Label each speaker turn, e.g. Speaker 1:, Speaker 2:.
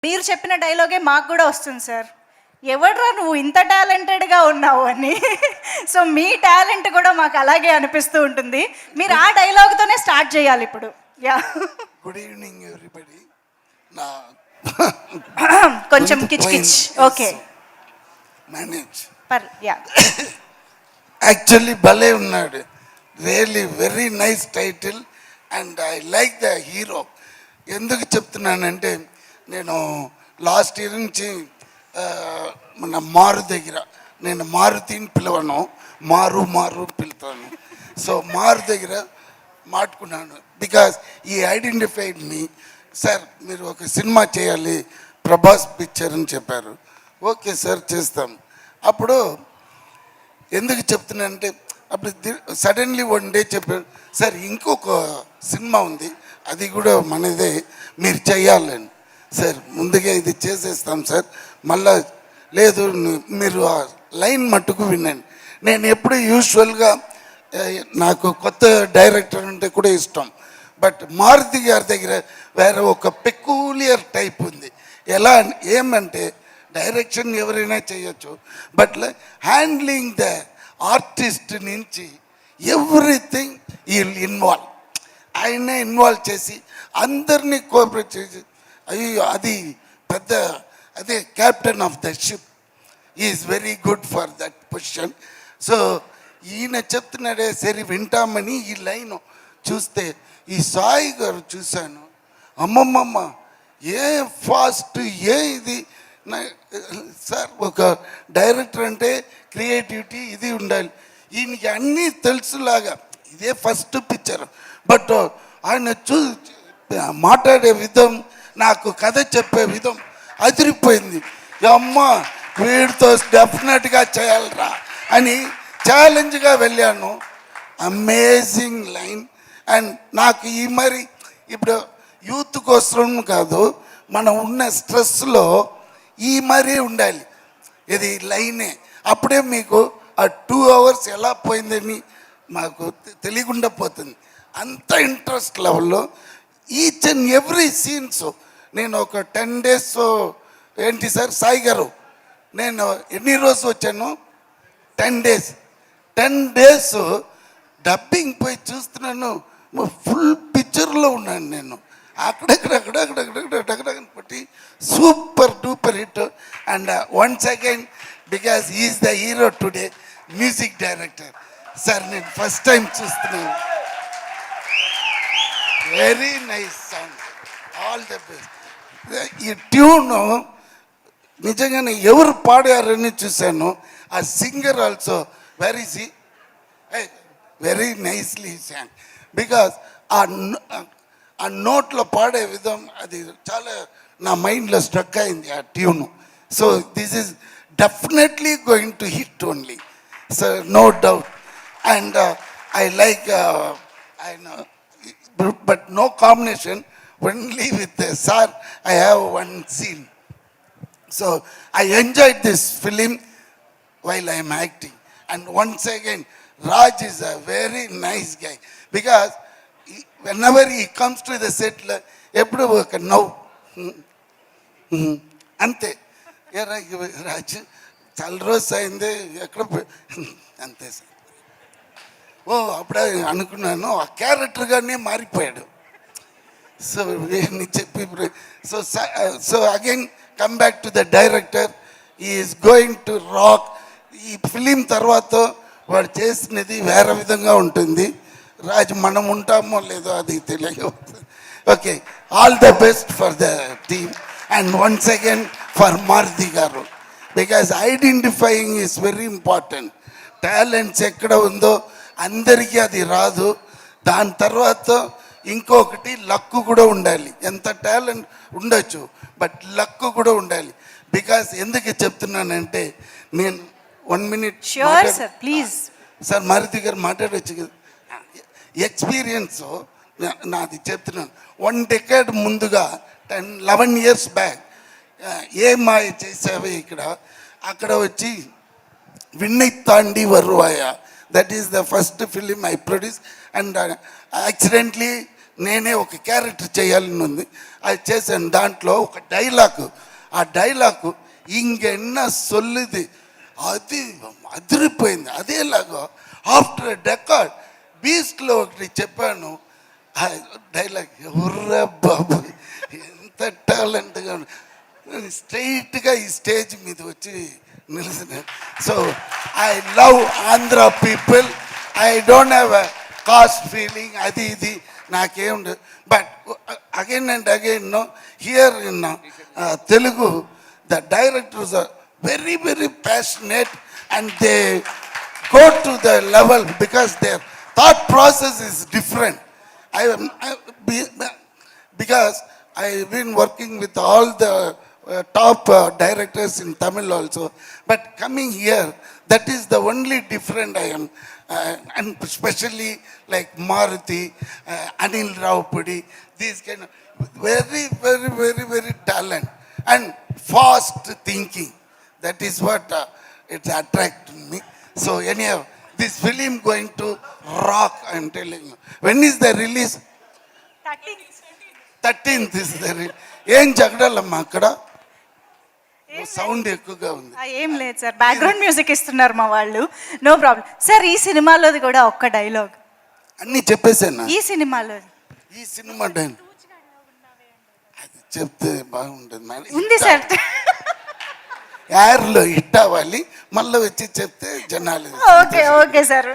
Speaker 1: మీరు చెప్పిన డైలాగే మాకు కూడా వస్తుంది సార్. ఎవడ్రా నువ్వు ఇంత టాలెంటెడ్గా ఉన్నావు అని. సో మీ టాలెంట్ కూడా మాకు అలాగే అనిపిస్తూ ఉంటుంది. మీరు ఆ డైలాగ్తోనే స్టార్ట్ చేయాలి ఇప్పుడు. Yeah,
Speaker 2: good evening everybody. నా
Speaker 1: కొంచెం కిచ్ కిచ్. Okay,
Speaker 2: manage.
Speaker 1: యా,
Speaker 2: యాక్చువల్లీ భలే ఉన్నాడు. Really very nice title and I like the hero. ఎందుకు చెప్తున్నానంటే నేను లాస్ట్ ఇయర్ నుంచి మన మారు దగ్గర, నేను మారుతిని పిలవను, మారు పిలుతాను. సో మారు దగ్గర మాట్లాడుకున్నాను బికాస్ ఈ ఐడెంటిఫైడ్ మీ. సార్ మీరు ఒక సినిమా చేయాలి ప్రభాస్ పిక్చర్ అని చెప్పారు. ఓకే సార్ చేస్తాం. అప్పుడు ఎందుకు చెప్తున్నానంటే అప్పుడు సడన్లీ వన్ డే చెప్పారు, సార్ ఇంకొక సినిమా ఉంది అది కూడా మనదే, మీరు చెయ్యాలని. సార్ ముందుగా ఇది చేసేస్తాం సార్, మళ్ళా లేదు మీరు ఆ లైన్ మట్టుకు వినండి. నేను ఎప్పుడు యూజువల్గా నాకు కొత్త డైరెక్టర్ అంటే కూడా ఇష్టం, బట్ మారుతి గారి దగ్గర వేరే ఒక పెక్యూలియర్ టైప్ ఉంది. ఎలా ఏమంటే డైరెక్షన్ ఎవరైనా చేయొచ్చు, బట్ హ్యాండ్లింగ్ ద ఆర్టిస్ట్ నుంచి ఎవ్రీథింగ్ ఈ ఇన్వాల్వ్, ఆయనే ఇన్వాల్వ్ చేసి అందరినీ కోఆపరేట్ చేసి, అయ్యో అది పెద్ద అదే captain of the ship. Is very good for that position. So ఈయన చెప్తున్నాడే సరే వింటామని ఈ లైన్ చూస్తే ఈ సాయి గారు చూశాను, అమ్మమ్మమ్మ ఏ ఫాస్ట్ ఏ ఇది. సార్ ఒక డైరెక్టర్ అంటే క్రియేటివిటీ ఇది ఉండాలి, ఈయనకి అన్నీ తెలుసులాగా. ఇదే ఫస్ట్ పిక్చర్, బట్ ఆయన మాట్లాడే విధం, నాకు కథ చెప్పే విధం అదిరిపోయింది. అమ్మ వీడితో డెఫినెట్గా చేయాలరా అని ఛాలెంజ్గా వెళ్ళాను. Amazing line. అండ్ నాకు ఈ మరి ఇప్పుడు యూత్ కోసం కాదు, మనం ఉన్న స్ట్రెస్లో ఈ మరీ ఉండాలి, ఇది లైనే. అప్పుడే మీకు ఆ 2 hours ఎలా పోయిందని మాకు తెలియకుండా పోతుంది. అంత ఇంట్రెస్ట్ లెవెల్లో ఈచ్ అండ్ ఎవ్రీ సీన్స్. నేను ఒక 10 days ఏంటి సార్ సాయి గారు, నేను ఎన్ని రోజు వచ్చాను 10 days డబ్బింగ్ పోయి చూస్తున్నాను, ఫుల్ పిక్చర్లో ఉన్నాను నేను. అక్కడక్కడ పట్టి super duper hit. And once again because is the hero today, music director. Sir నేను ఫస్ట్ టైం చూస్తున్నాను. Very nice song, all the best. ఈ ట్యూన్ నిజంగానే ఎవరు పాడారని చూశాను. ఆ singer also very very nicely song. Because ఆ నోట్లో పాడే విధం అది చాలా నా మైండ్లో స్ట్రక్ అయింది ఆ tune. So this is definitely going to hit only, so no doubt. And I like but no combination, only with the sir I have one scene. So I enjoyed this film while I am acting. And once again Raj is a very nice guy, because whenever he comes to the set ఎప్పుడు ఒక నవ్వు అంతే. రాజ్ చాలా రోజు అయింది ఎక్కడ అంతే sir. ఓ అప్పుడే అనుకున్నాను ఆ క్యారెక్టర్గానే మారిపోయాడు. సో చెప్పి so again come back to the director, is going to rock. ఈ ఫిలిం తర్వాత వాడు చేసినది వేరే విధంగా ఉంటుంది. రాజు మనం ఉంటామో లేదో అది తెలియదు. Okay, all the best for the team and once again for Maruthi garu, because identifying is very important. Talents ఎక్కడ ఉందో అందరికీ అది రాదు. దాని తర్వాత ఇంకొకటి లక్కు కూడా ఉండాలి. ఎంత టాలెంట్ ఉండొచ్చు, బట్ లక్కు కూడా ఉండాలి. బికాస్ ఎందుకు చెప్తున్నానంటే నేను 1 minute
Speaker 1: ప్లీజ్
Speaker 2: సార్ మారుతి గారు మాట్లాడవచ్చు కదా. ఎక్స్పీరియన్స్ నాది చెప్తున్నాను. 1 decade ముందుగా 11 years బ్యాక్ ఏ మాయ చేసావే ఇక్కడ అక్కడ వచ్చి Vinnaithaandi Varuvaaya, that is the first film I produce. And accidentally నేనే ఒక క్యారెక్టర్ చేయాలని ఉంది, అది చేశాను. దాంట్లో ఒక డైలాగ్, ఆ డైలాగ్ ఇంకెన్న సొల్లుది, అది అదిరిపోయింది. అదేలాగా ఆఫ్టర్ డెకార్డ్ బీస్ట్లో ఒకటి చెప్పాను, ఆ డైలాగ్ ఎవర్రా బాబు ఎంత టాలెంట్గా స్ట్రైట్గా ఈ స్టేజ్ మీద వచ్చి నిలిచినారు. So I love Andhra people, I don't have a caste feeling, అది ఇది నాకేముండదు. But again and again no here in Telugu the directors are very, very passionate and they go to the level because their thought process is different. Because I've been working with all the top directors in Tamil also, but coming here, that is the only different I am, and especially like Maruti, Anil Raupudi, these kind of very, very, very, very talent and fast thinking. That is what it attracted me. So anyhow, this film going to rock, I am telling you. When is the release? 13th is the release. ఏం జగడాలమ్మా అక్కడ sound ఎక్కువగా ఉంది.
Speaker 1: ఏం లేదు sir, background music ఇస్తున్నారు మా వాళ్ళు, no problem. Sir ఈ సినిమాలోది కూడా ఒక్క డైలాగ్
Speaker 2: అన్నీ చెప్పేసాను.
Speaker 1: ఈ సినిమాలో
Speaker 2: ఈ సినిమా డైన్ అది చెప్తే బాగుంటుంది మరి.
Speaker 1: ఉంది సార్.
Speaker 2: యార్లో హిట్ అవ్వాలి, మళ్ళీ వచ్చి చెప్తే జనాలు.
Speaker 1: Okay okay sir.